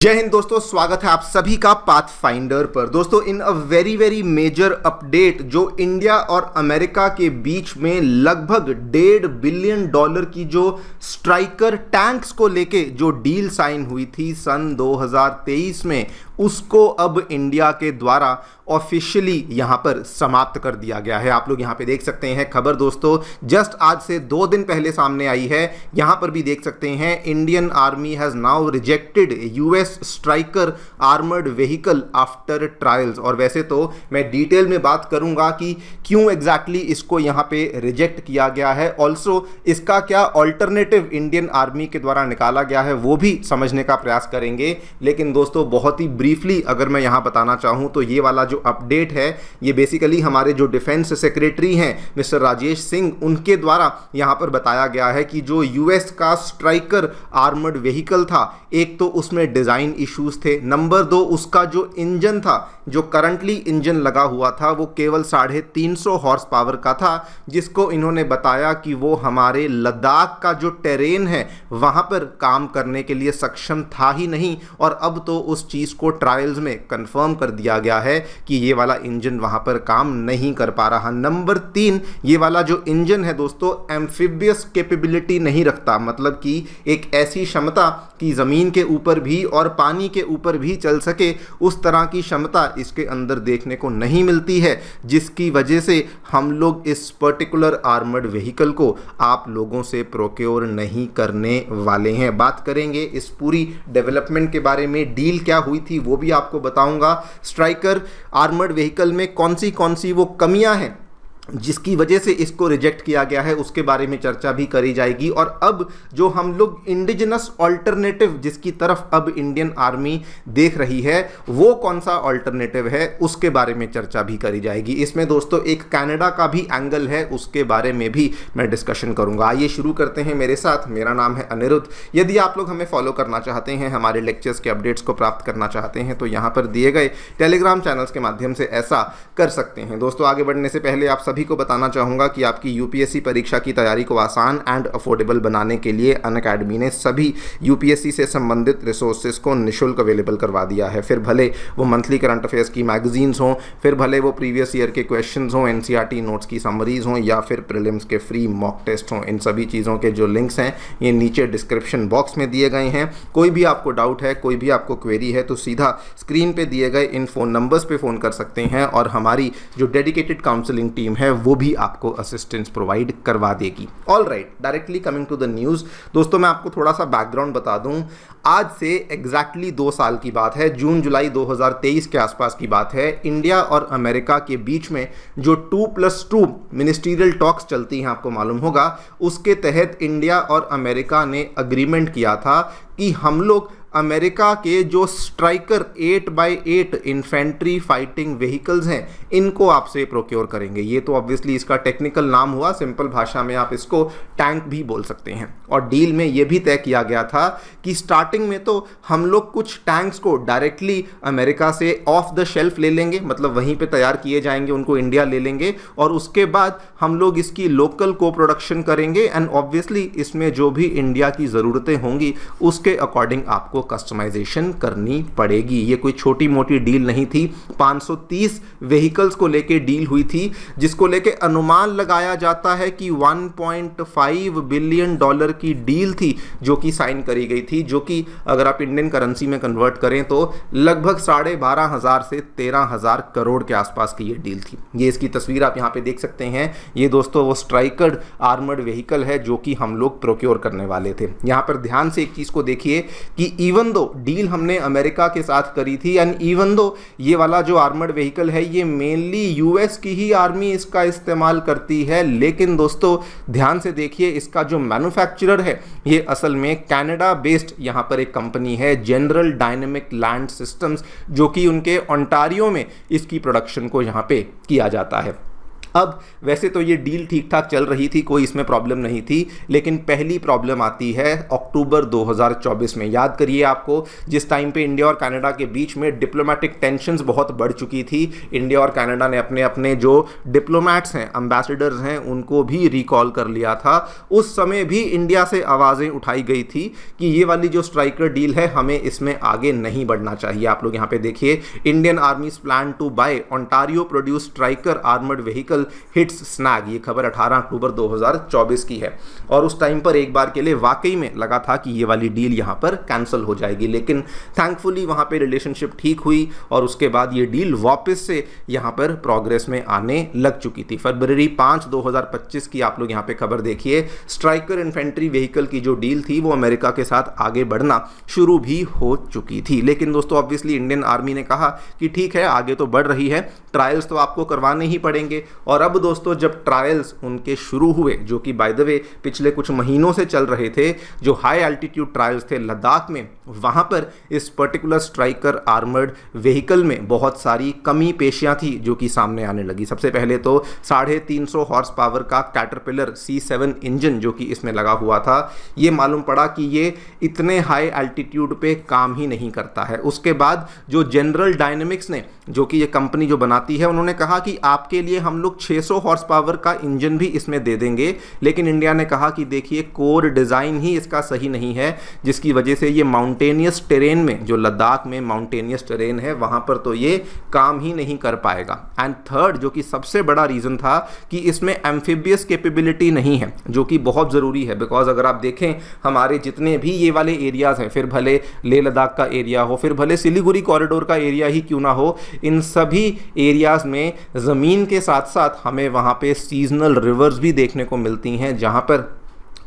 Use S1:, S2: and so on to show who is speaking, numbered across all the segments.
S1: जय हिंद दोस्तों, स्वागत है आप सभी का पाथफाइंडर पर। दोस्तों, इन अ वेरी मेजर अपडेट जो इंडिया और अमेरिका के बीच में लगभग $1.5 बिलियन की जो स्ट्राइकर टैंक्स को लेके जो डील साइन हुई थी सन 2023 में, उसको अब इंडिया के द्वारा ऑफिशियली यहां पर समाप्त कर दिया गया है। आप लोग यहां पे देख सकते हैं खबर दोस्तों, जस्ट आज से 2 दिन पहले सामने आई है। यहां पर भी देख सकते हैं, Indian army has now rejected US striker armoured vehicle after trials. और वैसे तो मैं डिटेल में बात करूंगा कि क्यों एग्जैक्टली इसको यहां पे रिजेक्ट किया गया है, ऑल्सो इसका क्या ऑल्टरनेटिव इंडियन आर्मी के द्वारा निकाला गया है वो भी समझने का प्रयास करेंगे। लेकिन दोस्तों, बहुत ही ब्रीफली अगर मैं यहां बताना चाहूं तो ये वाला जो अपडेट है ये बेसिकली हमारे जो डिफेंस सेक्रेटरी हैं मिस्टर राजेश सिंह, उनके द्वारा यहां पर बताया गया है कि जो यूएस का स्ट्राइकर आर्मर्ड व्हीकल था, एक तो उसमें डिजाइन इश्यूज थे, नंबर 2 उसका जो इंजन था, जो करंटली इंजन लगा हुआ था, वो केवल 350 हॉर्स पावर का था, जिसको इन्होंने बताया कि वो हमारे लद्दाख का जो टेरेन है वहां पर काम करने के लिए सक्षम था ही नहीं। और अब तो उस चीज को ट्रायल्स में कंफर्म कर दिया गया है कि ये वाला इंजन वहां पर काम नहीं कर पा रहा। नंबर 3, ये वाला जो इंजन है दोस्तों, एम्फिबियस कैपेबिलिटी नहीं रखता, मतलब कि एक ऐसी क्षमता कि जमीन के ऊपर भी और पानी के ऊपर भी चल सके, उस तरह की क्षमता इसके अंदर देखने को नहीं मिलती है, जिसकी वजह से हम लोग इस पर्टिकुलर आर्मर्ड व्हीकल को आप लोगों से प्रोक्योर नहीं करने वाले हैं। बात करेंगे इस पूरी डेवलपमेंट के बारे में, डील क्या हुई थी वो भी आपको बताऊंगा। स्ट्राइकर आर्मर्ड व्हीकल में कौन सी वो कमियां हैं जिसकी वजह से इसको रिजेक्ट किया गया है, उसके बारे में चर्चा भी करी जाएगी। और अब जो हम लोग इंडिजिनस ऑल्टरनेटिव जिसकी तरफ अब इंडियन आर्मी देख रही है, वो कौन सा ऑल्टरनेटिव है उसके बारे में चर्चा भी करी जाएगी। इसमें दोस्तों एक कनाडा का भी एंगल है, उसके बारे में भी मैं डिस्कशन करूंगा। आइए शुरू करते हैं मेरे साथ। मेरा नाम है अनिरुद्ध। यदि आप लोग हमें फॉलो करना चाहते हैं, हमारे लेक्चर्स के अपडेट्स को प्राप्त करना चाहते हैं, तो यहाँ पर दिए गए टेलीग्राम चैनल्स के माध्यम से ऐसा कर सकते हैं। दोस्तों, आगे बढ़ने से पहले आप सभी को बताना चाहूंगा कि आपकी यूपीएससी परीक्षा की तैयारी को आसान एंड अफोर्डेबल बनाने के लिए अनअकैडमी ने सभी यूपीएससी से संबंधित रिसोर्सेज को निःशुल्क अवेलेबल करवा दिया है। फिर भले वो मंथली करंट अफेयर्स की मैगजीन्स हों, फिर भले वो प्रीवियस ईयर के क्वेश्चंस हों, एनसीईआरटी नोट्स की समरीज हों, या फिर प्रीलिम्स के फ्री मॉक टेस्ट हों, इन सभी चीज़ों के जो लिंक्स हैं ये नीचे डिस्क्रिप्शन बॉक्स में दिए गए हैं। कोई भी आपको डाउट है, कोई भी आपको क्वेरी है, तो सीधा स्क्रीन पे दिए गए इन फ़ोन नंबर्स पे फ़ोन कर सकते हैं और हमारी जो डेडिकेटेड काउंसलिंग टीम है वो भी आपको असिस्टेंस प्रोवाइड करवा देगी। All right, directly coming to the news. दोस्तों, मैं आपको थोड़ा सा बैकग्राउंड बता दूं। आज से एग्जैक्टली 2 साल की बात है, जून जुलाई 2023 के आसपास की बात है। इंडिया और अमेरिका के बीच में जो 2+2 मिनिस्ट्रियल टॉक्स चलती हैं, आपको मालूम होगा, उसके तहत इंडिया और अमेरिका ने अग्रीमेंट किया था कि हम लोग अमेरिका के जो striker 8x8 infantry fighting vehicles हैं, इनको आपसे प्रोक्योर करेंगे। ये तो ऑब्वियसली इसका टेक्निकल नाम हुआ, सिंपल भाषा में आप इसको टैंक भी बोल सकते हैं। और डील में ये भी तय किया गया था कि स्टार्टिंग में तो हम लोग कुछ टैंक्स को डायरेक्टली अमेरिका से ऑफ द शेल्फ ले लेंगे, मतलब वहीं पे तैयार किए जाएंगे, उनको इंडिया ले लेंगे, और उसके बाद हम लोग इसकी लोकल को प्रोडक्शन करेंगे एंड ऑब्वियसली इसमें जो भी इंडिया की ज़रूरतें होंगी उसके अकॉर्डिंग आपको कस्टमाइजेशन करनी पड़ेगी। ये कोई छोटी मोटी डील नहीं थी। 530 व्हीकल्स को लेके डील हुई थी, जिसको लेके अनुमान लगाया जाता है कि $1.5 बिलियन की डील थी जो कि साइन करी गई थी, जो कि अगर आप इंडियन करेंसी में कन्वर्ट करें तो लगभग 12,500 से 13,000 करोड़ के आसपास की ये डील थी। ये इसकी तस्वीर आप यहाँ पे देख सकते हैं। ये दोस्तों वो स्ट्राइकर्ड आर्मर्ड व्हीकल है जो कि हम लोग प्रोक्योर करने वाले थे। यहाँ पर ध्यान से एक चीज को देखिए कि इवन दो डील हमने अमेरिका के साथ करी थी एंड इवन दो ये वाला जो आर्मर्ड व्हीकल है ये मेनली यूएस की ही आर्मी इसका इस्तेमाल करती है, लेकिन दोस्तों ध्यान से देखिए, इसका जो मैन्युफैक्चरर है ये असल में कनाडा बेस्ड यहाँ पर एक कंपनी है, जनरल डायनेमिक लैंड सिस्टम्स, जो कि उनके ओंटारियो में इसकी प्रोडक्शन को यहाँ पे किया जाता है। अब वैसे तो ये डील ठीक ठाक चल रही थी, कोई इसमें प्रॉब्लम नहीं थी, लेकिन पहली प्रॉब्लम आती है अक्टूबर 2024 में। याद करिए आपको, जिस टाइम पे इंडिया और कनाडा के बीच में डिप्लोमेटिक टेंशंस बहुत बढ़ चुकी थी। इंडिया और कनाडा ने अपने अपने जो डिप्लोमेट्स हैं, एम्बेसडर्स हैं, उनको भी रिकॉल कर लिया था। उस समय भी इंडिया से आवाज़ें उठाई गई थी कि ये वाली जो स्ट्राइकर डील है, हमें इसमें आगे नहीं बढ़ना चाहिए। आप लोग यहाँ पे देखिए, Indian army plan to buy Ontario produce Stryker armoured vehicle hits snag. ये खबर 18 अक्टूबर 2024 की है। और उस टाइम पर एक बार के लिए वाकई में लगा था कि ये वाली डील यहां पर कैंसिल हो जाएगी, लेकिन थैंकफुली वहां पे रिलेशनशिप ठीक हुई और उसके बाद ये डील वापस से यहां पर प्रोग्रेस में आने लग चुकी थी। फरवरी 5, 2025 की आप लोग यहां पे खबर देखिए, स्ट्राइकर इन्फेंट्री व्हीकल की जो डील थी वो अमेरिका के साथ आगे बढ़ना शुरू भी हो चुकी थी। लेकिन दोस्तों ऑब्वियसली इंडियन आर्मी ने कहा कि ठीक है, आगे तो बढ़ रही है, ट्रायल्स तो आपको करवाने ही पड़ेंगे। और अब दोस्तों जब ट्रायल्स उनके शुरू हुए, जो कि बाय द वे पिछले कुछ महीनों से चल रहे थे, जो हाई एल्टीट्यूड ट्रायल्स थे लद्दाख में, वहां पर इस पर्टिकुलर स्ट्राइकर आर्मर्ड व्हीकल में बहुत सारी कमी पेशियां थी जो कि सामने आने लगी। सबसे पहले तो 350 हॉर्स पावर का कैटरपिलर C7 इंजन जो कि इसमें लगा हुआ था, ये मालूम पड़ा कि ये इतने हाई एल्टीट्यूड पे काम ही नहीं करता है। उसके बाद जो जनरल डायनेमिक्स ने, जो कि ये कंपनी जो बनाती है, उन्होंने कहा कि आपके लिए हम लोग 600 हॉर्स पावर का इंजन भी इसमें दे देंगे, लेकिन इंडिया ने कहा कि देखिए कोर डिज़ाइन ही इसका सही नहीं है, जिसकी वजह से ये माउंटेनियस टेरेन में, जो लद्दाख में माउंटेनियस टेरेन है, वहां पर तो ये काम ही नहीं कर पाएगा। एंड थर्ड, जो कि सबसे बड़ा रीज़न था, कि इसमें एम्फिबियस कैपेबिलिटी नहीं है, जो कि बहुत ज़रूरी है। बिकॉज अगर आप देखें हमारे जितने भी ये वाले एरियाज़ हैं, फिर भले लेह लद्दाख का एरिया हो, फिर भले सिलीगुड़ी कॉरिडोर का एरिया ही क्यों ना हो, इन सभी एरियाज़ में ज़मीन के साथ साथ हमें वहाँ पे सीजनल रिवर्स भी देखने को मिलती हैं, जहाँ पर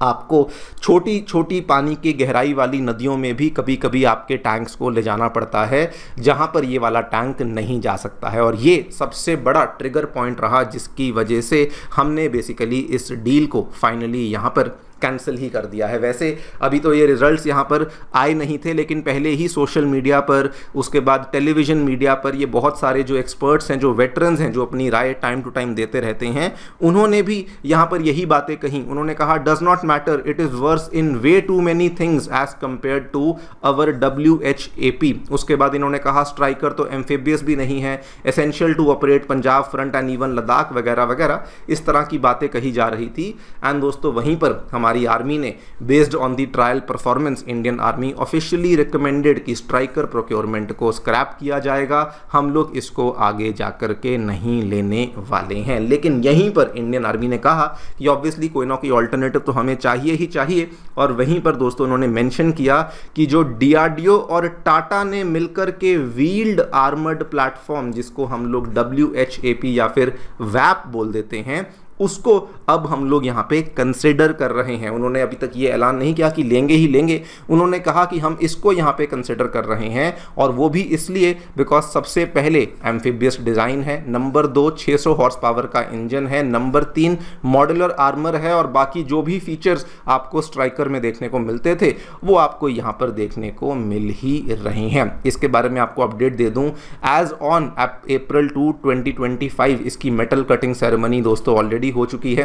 S1: आपको छोटी छोटी पानी की गहराई वाली नदियों में भी कभी कभी आपके टैंक्स को ले जाना पड़ता है, जहाँ पर ये वाला टैंक नहीं जा सकता है। और ये सबसे बड़ा ट्रिगर पॉइंट रहा, जिसकी वजह से हमने बेसिकली इस डील को फाइनली यहाँ पर कैंसिल ही कर दिया है। वैसे अभी तो ये रिजल्ट्स यहाँ पर आए नहीं थे, लेकिन पहले ही सोशल मीडिया पर, उसके बाद टेलीविज़न मीडिया पर ये बहुत सारे जो एक्सपर्ट्स हैं, जो वेटरन्स हैं, जो अपनी राय टाइम टू टाइम देते रहते हैं, उन्होंने भी यहाँ पर यही बातें कही। उन्होंने कहा does not matter, it is worse in way too many things as compare to our WHAP। उसके बाद इन्होंने कहा स्ट्राइकर तो एम्फिबियस भी नहीं है, essential to operate Punjab front and even Ladakh वगैरह वगैरह, इस तरह की बातें कही जा रही थी। एंड दोस्तों वहीं पर हमारी आर्मी ने based on the trial performance, Indian army officially recommended कि स्ट्राइकर प्रोक्योरमेंट को स्क्रैप किया जाएगा, हम लोग इसको आगे जाकर के नहीं लेने वाले हैं। लेकिन यहीं पर इंडियन आर्मी ने कहा कि ऑब्वियसली कोई ना कोई ऑल्टरनेटिव तो हमें चाहिए ही चाहिए। और वहीं पर दोस्तों उन्होंने मेंशन किया कि जो DRDO और टाटा ने मिलकर के व्हील्ड आर्मर्ड प्लेटफॉर्म, जिसको हम लोग WHAP या फिर WAP बोल देते हैं, उसको अब हम लोग यहाँ पे कंसिडर कर रहे हैं। उन्होंने अभी तक ये ऐलान नहीं किया कि लेंगे ही लेंगे, उन्होंने कहा कि हम इसको यहाँ पे कंसिडर कर रहे हैं, और वो भी इसलिए बिकॉज सबसे पहले एम्फिबियस डिज़ाइन है, नंबर 2 600 हॉर्स पावर का इंजन है, नंबर 3 मॉड्यूलर आर्मर है, और बाकी जो भी फीचर्स आपको स्ट्राइकर में देखने को मिलते थे वो आपको यहाँ पर देखने को मिल ही रहे हैं। इसके बारे में आपको अपडेट दे दूँ, एज ऑन अप्रैल 2, 2025 इसकी मेटल कटिंग सेरेमनी दोस्तों ऑलरेडी हो चुकी है,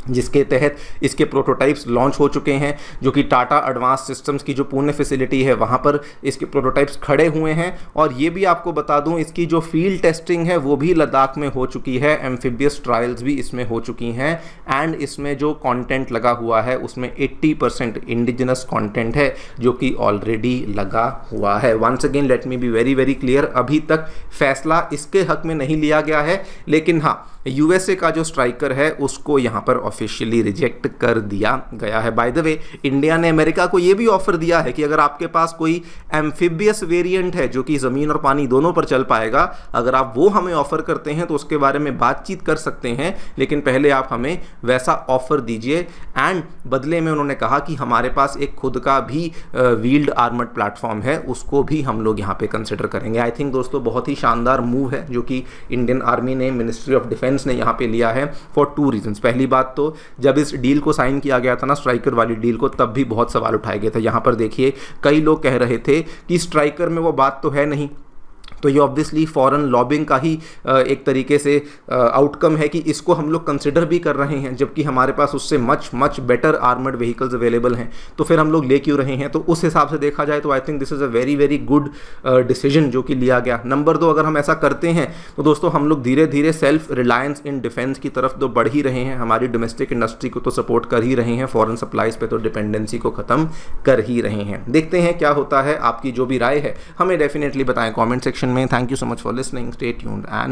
S1: जिसके तहत इसके प्रोटोटाइप्स लॉन्च हो चुके हैं, जो कि टाटा एडवांस सिस्टम्स की जो पुणे फैसिलिटी है वहाँ पर इसके प्रोटोटाइप्स खड़े हुए हैं। और ये भी आपको बता दूं, इसकी जो फील्ड टेस्टिंग है वो भी लद्दाख में हो चुकी है, एम्फिबियस ट्रायल्स भी इसमें हो चुकी हैं, एंड इसमें जो कंटेंट लगा हुआ है उसमें 80% इंडिजिनस कंटेंट है, जो कि ऑलरेडी लगा हुआ है। Once again let me be very very clear, अभी तक फैसला इसके हक में नहीं लिया गया है, लेकिन हाँ USA का जो स्ट्राइकर है उसको यहाँ पर ऑफिशियली रिजेक्ट कर दिया गया है। बाय द वे इंडिया ने अमेरिका को ये भी ऑफर दिया है कि अगर आपके पास कोई एम्फिबियस वेरिएंट है जो कि ज़मीन और पानी दोनों पर चल पाएगा, अगर आप वो हमें ऑफर करते हैं तो उसके बारे में बातचीत कर सकते हैं, लेकिन पहले आप हमें वैसा ऑफर दीजिए। एंड बदले में उन्होंने कहा कि हमारे पास एक खुद का भी व्हील्ड आर्मर्ड प्लेटफॉर्म है, उसको भी हम लोग यहाँ पे कंसिडर करेंगे। आई थिंक दोस्तों बहुत ही शानदार मूव है जो कि इंडियन आर्मी ने, मिनिस्ट्री ऑफ डिफेंस ने यहाँ पे लिया है फॉर 2 रीजंस। पहली बात तो जब इस डील को साइन किया गया था ना, स्ट्राइकर वाली डील को, तब भी बहुत सवाल उठाए गए थे। यहाँ पर देखिए कई लोग कह रहे थे कि स्ट्राइकर में वो बात तो है नहीं, तो ये ऑब्वियसली फॉरेन लॉबिंग का ही एक तरीके से आउटकम है कि इसको हम लोग कंसिडर भी कर रहे हैं, जबकि हमारे पास उससे much better armoured vehicles available हैं। तो फिर हम लोग ले क्यों रहे हैं? तो उस हिसाब से देखा जाए तो I think this is a very good decision जो कि लिया गया। नंबर 2, अगर हम ऐसा करते हैं तो दोस्तों हम लोग धीरे धीरे सेल्फ रिलायंस इन डिफेंस की तरफ तो बढ़ ही रहे हैं, हमारी डोमेस्टिक इंडस्ट्री को तो सपोर्ट कर ही रहे हैं, फॉरेन सप्लाईज पे तो डिपेंडेंसी को खत्म कर ही रहे हैं। देखते हैं क्या होता है। आपकी जो भी राय है हमें डेफिनेटली बताएं कमेंट सेक्शन में। Thank you so much for listening, stay tuned and